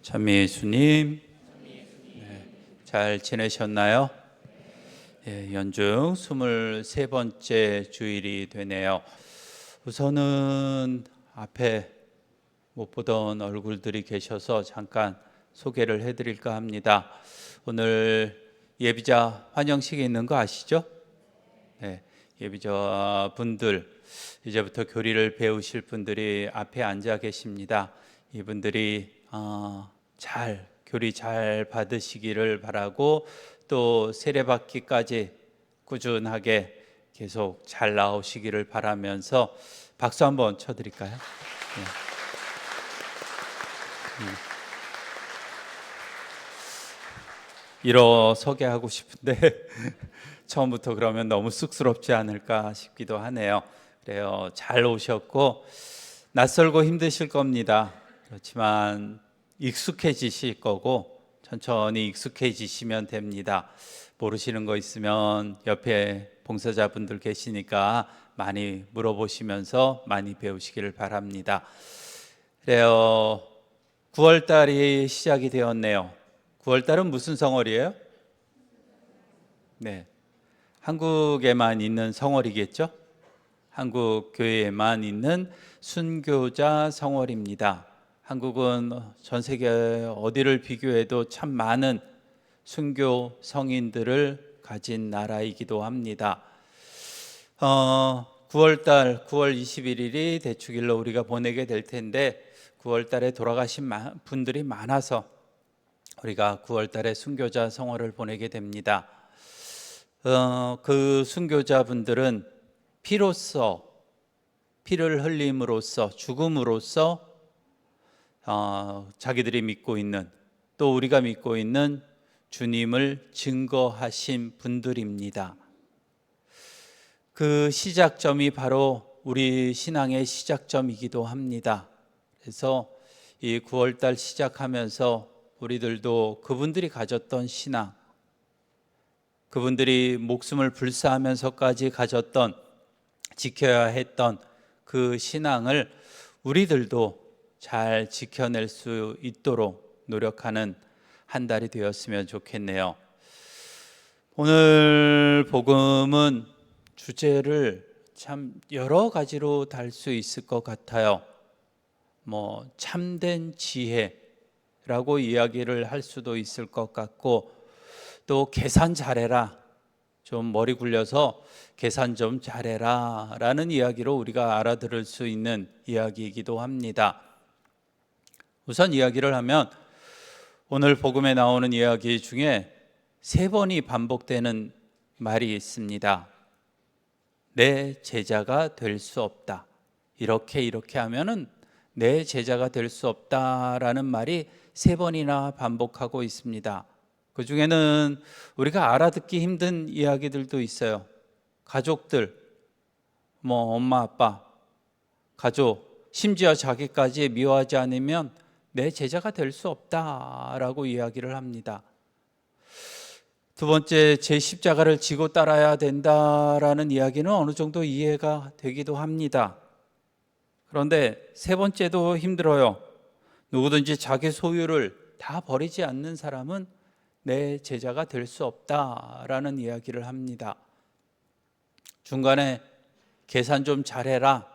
찬미 예수님, 잘 지내셨나요? 연중 23번째 주일이 되네요. 우선은 앞에 못 보던 얼굴들이 계셔서 잠깐 소개를 해드릴까 합니다. 오늘 예비자 환영식이 있는 거 아시죠? 네, 예비자 분들, 이제부터 교리를 배우실 분들이 앞에 앉아 계십니다. 이분들이 교리 잘 받으시기를 바라고, 또 세례받기까지 꾸준하게 계속 잘 나오시기를 바라면서 박수 한번 쳐드릴까요? 네. 일어서게 하고 싶은데 처음부터 그러면 너무 쑥스럽지 않을까 싶기도 하네요. 그래요, 잘 오셨고 낯설고 힘드실 겁니다. 그렇지만 익숙해지실 거고 천천히 익숙해지시면 됩니다. 모르시는 거 있으면 옆에 봉사자분들 계시니까 많이 물어보시면서 많이 배우시기를 바랍니다. 그래요, 9월달이 시작이 되었네요. 9월달은 무슨 성월이에요? 네, 한국에만 있는 성월이겠죠? 한국 교회에만 있는 순교자 성월입니다. 한국은 전 세계 어디를 비교해도 참 많은 순교 성인들을 가진 나라이기도 합니다. 9월달 9월 21일이 대축일로 우리가 보내게 될 텐데 9월달에 돌아가신 분들이 많아서 우리가 9월달에 순교자 성월을 보내게 됩니다. 그 순교자분들은 피를 흘림으로써, 죽음으로써 자기들이 믿고 있는, 또 우리가 믿고 있는 주님을 증거하신 분들입니다. 그 시작점이 바로 우리 신앙의 시작점이기도 합니다. 그래서 이 9월달 시작하면서 우리들도 그분들이 가졌던 신앙, 그분들이 목숨을 불사하면서까지 가졌던, 지켜야 했던 그 신앙을 우리들도 잘 지켜낼 수 있도록 노력하는 한 달이 되었으면 좋겠네요. 오늘 복음은 주제를 참 여러 가지로 달 수 있을 것 같아요. 참된 지혜라고 이야기를 할 수도 있을 것 같고, 또 계산 잘해라, 좀 머리 굴려서 계산 좀 잘해라 라는 이야기로 우리가 알아들을 수 있는 이야기이기도 합니다. 우선 이야기를 하면 오늘 복음에 나오는 이야기 중에 3번이 반복되는 말이 있습니다. 내 제자가 될 수 없다. 이렇게 하면은 내 제자가 될 수 없다라는 말이 3번이나 반복하고 있습니다. 그 중에는 우리가 알아듣기 힘든 이야기들도 있어요. 가족들, 엄마, 아빠, 가족, 심지어 자기까지 미워하지 않으면 내 제자가 될 수 없다라고 이야기를 합니다. 두 번째, 제 십자가를 지고 따라야 된다라는 이야기는 어느 정도 이해가 되기도 합니다. 그런데 3번째도 힘들어요. 누구든지 자기 소유를 다 버리지 않는 사람은 내 제자가 될 수 없다라는 이야기를 합니다. 중간에 계산 좀 잘해라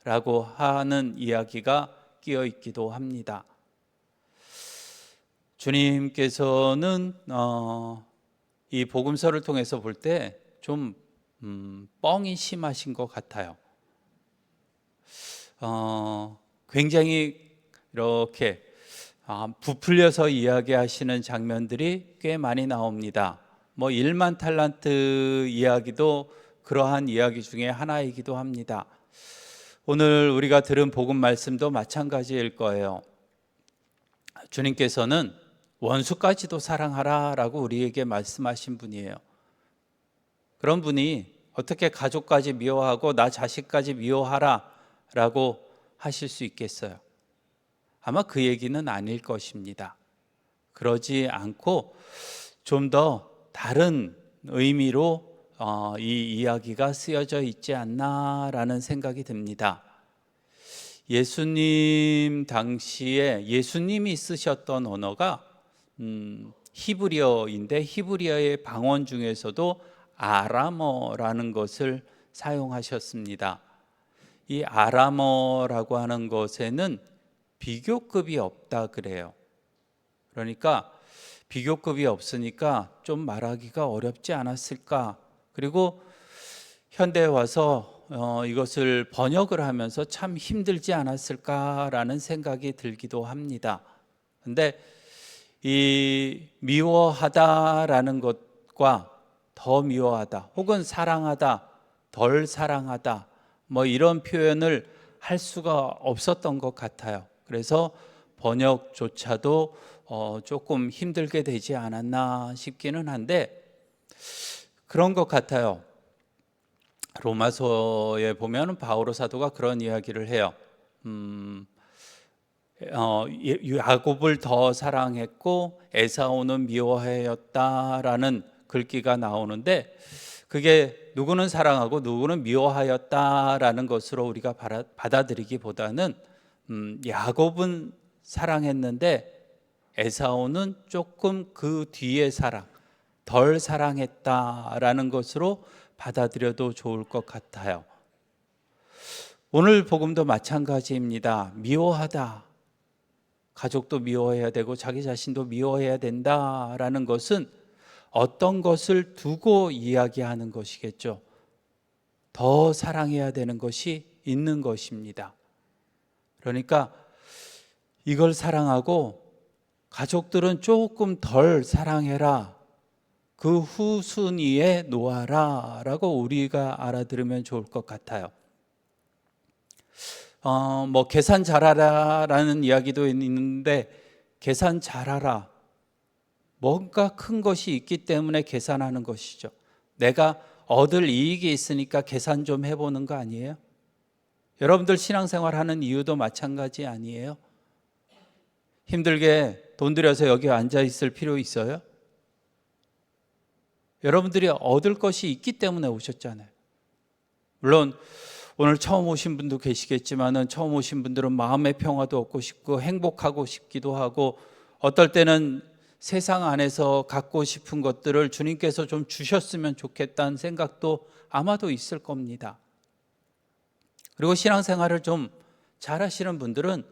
라고 하는 이야기가 끼어 있기도 합니다. 주님께서는 이 복음서를 통해서 볼 때 좀 뻥이 심하신 것 같아요. 굉장히 이렇게 부풀려서 이야기하시는 장면들이 꽤 많이 나옵니다. 1만 탈란트 이야기도 그러한 이야기 중에 하나이기도 합니다. 오늘 우리가 들은 복음 말씀도 마찬가지일 거예요. 주님께서는 원수까지도 사랑하라 라고 우리에게 말씀하신 분이에요. 그런 분이 어떻게 가족까지 미워하고 나 자식까지 미워하라 라고 하실 수 있겠어요? 아마 그 얘기는 아닐 것입니다. 그러지 않고 좀 더 다른 의미로 이 이야기가 쓰여져 있지 않나라는 생각이 듭니다. 예수님 당시에 예수님이 쓰셨던 언어가 히브리어인데 히브리어의 방언 중에서도 아람어라는 것을 사용하셨습니다. 이 아람어라고 하는 것에는 비교급이 없다 그래요. 그러니까 비교급이 없으니까 좀 말하기가 어렵지 않았을까. 그리고 현대에 와서 이것을 번역을 하면서 참 힘들지 않았을까라는 생각이 들기도 합니다. 근데 이 미워하다라는 것과 더 미워하다 혹은 사랑하다, 덜 사랑하다 뭐 이런 표현을 할 수가 없었던 것 같아요. 그래서 번역조차도 조금 힘들게 되지 않았나 싶기는 한데 그런 것 같아요. 로마서에 보면 바오로 사도가 그런 이야기를 해요. 야곱을 더 사랑했고 에사오는 미워하였다라는 글귀가 나오는데 그게 누구는 사랑하고 누구는 미워하였다라는 것으로 우리가 받아들이기보다는 야곱은 사랑했는데 에사오는 조금 그 뒤에 덜 사랑했다라는 것으로 받아들여도 좋을 것 같아요. 오늘 복음도 마찬가지입니다. 미워하다. 가족도 미워해야 되고 자기 자신도 미워해야 된다라는 것은 어떤 것을 두고 이야기하는 것이겠죠. 더 사랑해야 되는 것이 있는 것입니다. 그러니까 이걸 사랑하고 가족들은 조금 덜 사랑해라. 그 후순위에 놓아라 라고 우리가 알아들으면 좋을 것 같아요. 뭐 계산 잘하라 라는 이야기도 있는데 계산 잘하라. 뭔가 큰 것이 있기 때문에 계산하는 것이죠. 내가 얻을 이익이 있으니까 계산 좀 해보는 거 아니에요? 여러분들 신앙생활 하는 이유도 마찬가지 아니에요? 힘들게 돈 들여서 여기 앉아 있을 필요 있어요? 여러분들이 얻을 것이 있기 때문에 오셨잖아요. 물론 오늘 처음 오신 분도 계시겠지만 처음 오신 분들은 마음의 평화도 얻고 싶고 행복하고 싶기도 하고 어떨 때는 세상 안에서 갖고 싶은 것들을 주님께서 좀 주셨으면 좋겠다는 생각도 아마도 있을 겁니다. 그리고 신앙생활을 좀 잘하시는 분들은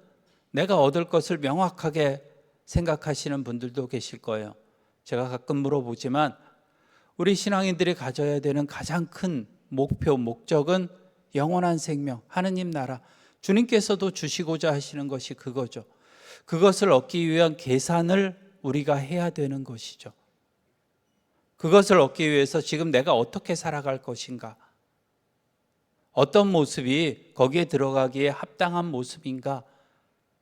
내가 얻을 것을 명확하게 생각하시는 분들도 계실 거예요. 제가 가끔 물어보지만 우리 신앙인들이 가져야 되는 가장 큰 목표, 목적은 영원한 생명, 하느님 나라, 주님께서도 주시고자 하시는 것이 그거죠. 그것을 얻기 위한 계산을 우리가 해야 되는 것이죠. 그것을 얻기 위해서 지금 내가 어떻게 살아갈 것인가, 어떤 모습이 거기에 들어가기에 합당한 모습인가,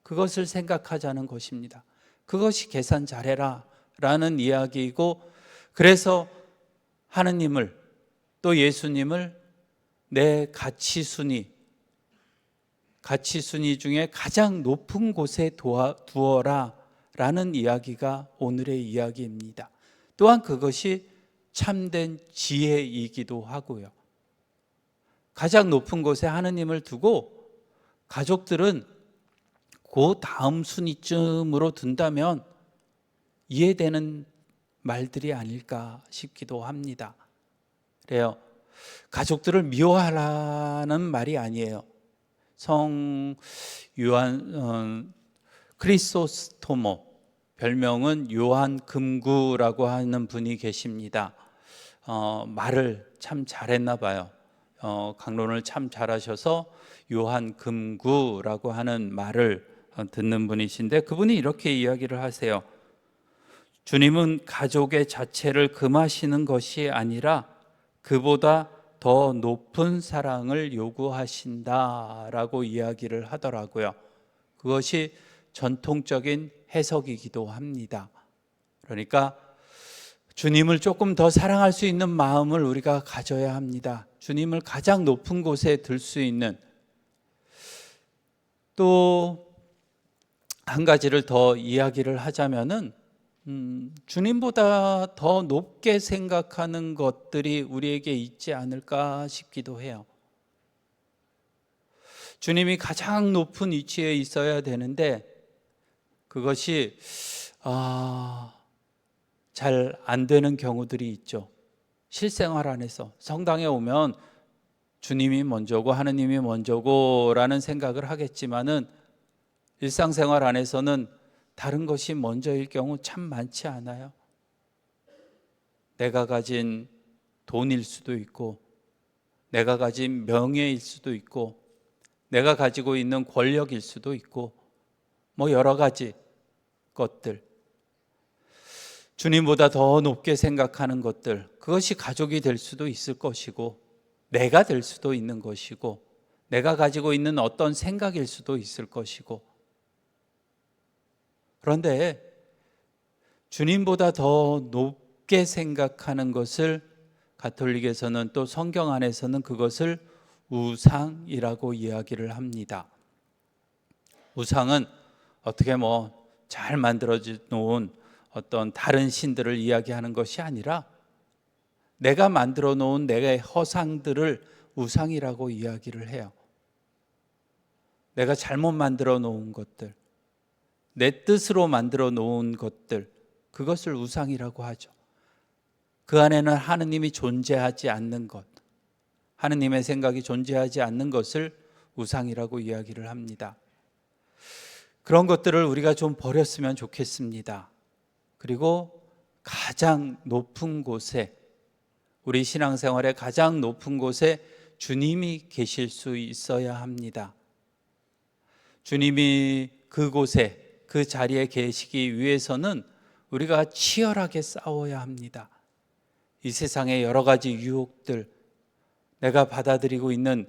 그것을 생각하자는 것입니다. 그것이 계산 잘해라 라는 이야기이고, 그래서 하느님을 또 예수님을 내 가치순위 중에 가장 높은 곳에 두어라 라는 이야기가 오늘의 이야기입니다. 또한 그것이 참된 지혜이기도 하고요. 가장 높은 곳에 하느님을 두고 가족들은 그 다음 순위쯤으로 둔다면 이해되는 말들이 아닐까 싶기도 합니다. 그래요. 가족들을 미워하라는 말이 아니에요. 성 요한 크리소스토모, 별명은 요한 금구라고 하는 분이 계십니다. 말을 참 잘했나 봐요. 강론을 참 잘하셔서 요한 금구라고 하는 말을 듣는 분이신데 그분이 이렇게 이야기를 하세요. 주님은 가족의 자체를 금하시는 것이 아니라 그보다 더 높은 사랑을 요구하신다라고 이야기를 하더라고요. 그것이 전통적인 해석이기도 합니다. 그러니까 주님을 조금 더 사랑할 수 있는 마음을 우리가 가져야 합니다. 주님을 가장 높은 곳에 들 수 있는, 또 한 가지를 더 이야기를 하자면은 주님보다 더 높게 생각하는 것들이 우리에게 있지 않을까 싶기도 해요. 주님이 가장 높은 위치에 있어야 되는데 그것이 잘 안 되는 경우들이 있죠. 실생활 안에서 성당에 오면 주님이 먼저고 하느님이 먼저고 라는 생각을 하겠지만은 일상생활 안에서는 다른 것이 먼저일 경우 참 많지 않아요. 내가 가진 돈일 수도 있고, 내가 가진 명예일 수도 있고, 내가 가지고 있는 권력일 수도 있고, 여러 가지 것들, 주님보다 더 높게 생각하는 것들, 그것이 가족이 될 수도 있을 것이고, 내가 될 수도 있는 것이고, 내가 가지고 있는 어떤 생각일 수도 있을 것이고, 그런데 주님보다 더 높게 생각하는 것을 가톨릭에서는 또 성경 안에서는 그것을 우상이라고 이야기를 합니다. 우상은 어떻게 잘 만들어 놓은 어떤 다른 신들을 이야기하는 것이 아니라 내가 만들어 놓은 내의 허상들을 우상이라고 이야기를 해요. 내가 잘못 만들어 놓은 것들, 내 뜻으로 만들어 놓은 것들, 그것을 우상이라고 하죠. 그 안에는 하느님이 존재하지 않는 것, 하느님의 생각이 존재하지 않는 것을 우상이라고 이야기를 합니다. 그런 것들을 우리가 좀 버렸으면 좋겠습니다. 그리고 가장 높은 곳에, 우리 신앙생활의 가장 높은 곳에 주님이 계실 수 있어야 합니다. 주님이 그곳에, 그 자리에 계시기 위해서는 우리가 치열하게 싸워야 합니다. 이 세상의 여러 가지 유혹들, 내가 받아들이고 있는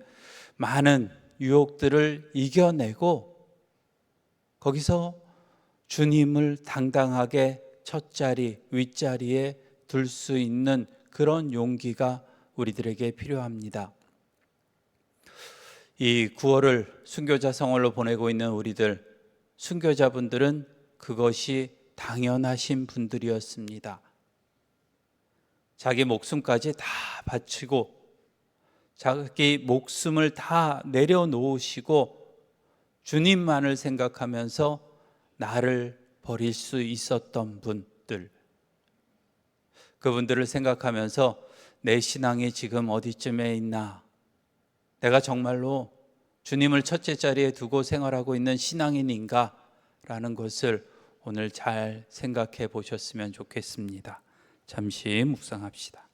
많은 유혹들을 이겨내고 거기서 주님을 당당하게 첫 자리, 윗자리에 둘 수 있는 그런 용기가 우리들에게 필요합니다. 이 9월을 순교자 성월로 보내고 있는 우리들, 순교자분들은 그것이 당연하신 분들이었습니다. 자기 목숨까지 다 바치고 자기 목숨을 다 내려놓으시고 주님만을 생각하면서 나를 버릴 수 있었던 분들, 그분들을 생각하면서 내 신앙이 지금 어디쯤에 있나, 내가 정말로 주님을 첫째 자리에 두고 생활하고 있는 신앙인인가 라는 것을 오늘 잘 생각해 보셨으면 좋겠습니다. 잠시 묵상합시다.